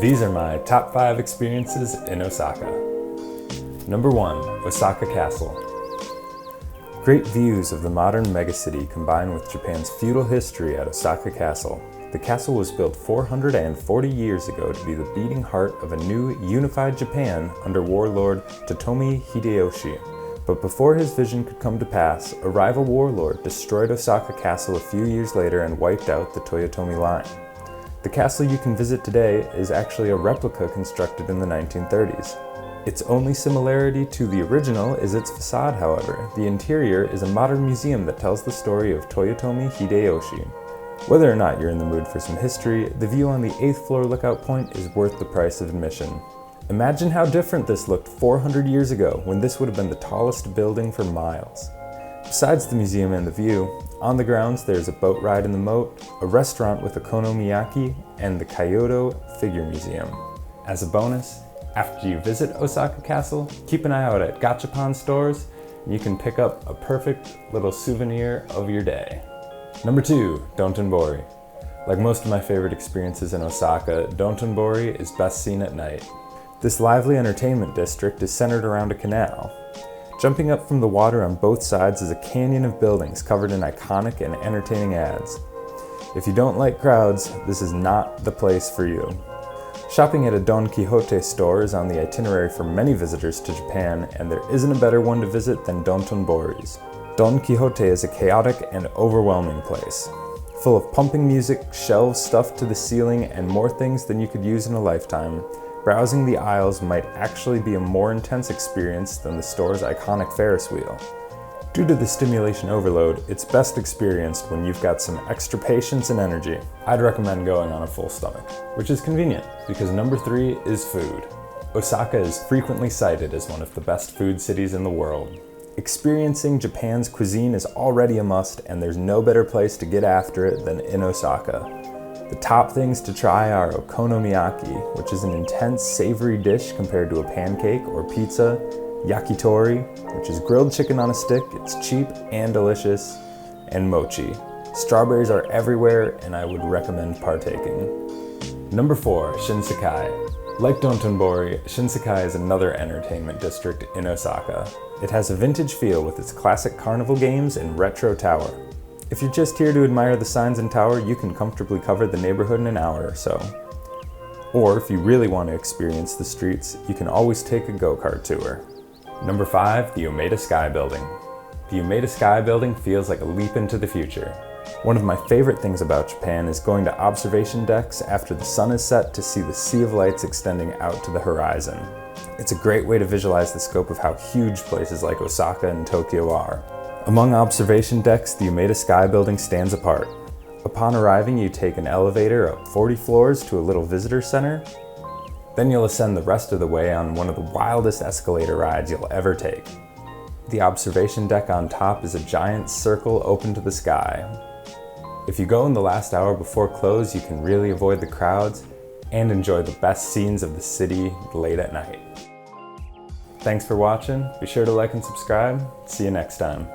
These are my top 5 experiences in Osaka. Number 1, Osaka Castle. Great views of the modern megacity combine with Japan's feudal history at Osaka Castle. The castle was built 440 years ago to be the beating heart of a new, unified Japan under warlord Toyotomi Hideyoshi. But before his vision could come to pass, a rival warlord destroyed Osaka Castle a few years later and wiped out the Toyotomi line. The castle you can visit today is actually a replica constructed in the 1930s. Its only similarity to the original is its facade, however. The interior is a modern museum that tells the story of Toyotomi Hideyoshi. Whether or not you're in the mood for some history, the view on the 8th floor lookout point is worth the price of admission. Imagine how different this looked 400 years ago, when this would have been the tallest building for miles. Besides the museum and the view, on the grounds there's a boat ride in the moat, a restaurant with okonomiyaki, and the Kyoto Figure Museum. As a bonus, after you visit Osaka Castle, keep an eye out at gachapon stores, and you can pick up a perfect little souvenir of your day. Number 2, Dontonbori. Like most of my favorite experiences in Osaka, Dontonbori is best seen at night. This lively entertainment district is centered around a canal. Jumping up from the water on both sides is a canyon of buildings covered in iconic and entertaining ads. If you don't like crowds, this is not the place for you. Shopping at a Don Quixote store is on the itinerary for many visitors to Japan, and there isn't a better one to visit than Dontonbori's. Don Quixote is a chaotic and overwhelming place, full of pumping music, shelves stuffed to the ceiling, and more things than you could use in a lifetime. Browsing the aisles might actually be a more intense experience than the store's iconic Ferris wheel. Due to the stimulation overload, it's best experienced when you've got some extra patience and energy. I'd recommend going on a full stomach, which is convenient because number 3 is food. Osaka is frequently cited as one of the best food cities in the world. Experiencing Japan's cuisine is already a must, and there's no better place to get after it than in Osaka. The top things to try are okonomiyaki, which is an intense savory dish compared to a pancake or pizza, yakitori, which is grilled chicken on a stick, it's cheap and delicious, and mochi. Strawberries are everywhere, and I would recommend partaking. Number 4, Shinsekai. Like Dontonbori, Shinsekai is another entertainment district in Osaka. It has a vintage feel with its classic carnival games and retro tower. If you're just here to admire the signs and tower, you can comfortably cover the neighborhood in an hour or so. Or if you really want to experience the streets, you can always take a go-kart tour. Number 5, the Umeda Sky Building. The Umeda Sky Building feels like a leap into the future. One of my favorite things about Japan is going to observation decks after the sun is set to see the sea of lights extending out to the horizon. It's a great way to visualize the scope of how huge places like Osaka and Tokyo are. Among observation decks, the Umeda Sky Building stands apart. Upon arriving, you take an elevator up 40 floors to a little visitor center. Then you'll ascend the rest of the way on one of the wildest escalator rides you'll ever take. The observation deck on top is a giant circle open to the sky. If you go in the last hour before close, you can really avoid the crowds and enjoy the best scenes of the city late at night. Thanks for watching. Be sure to like and subscribe. See you next time.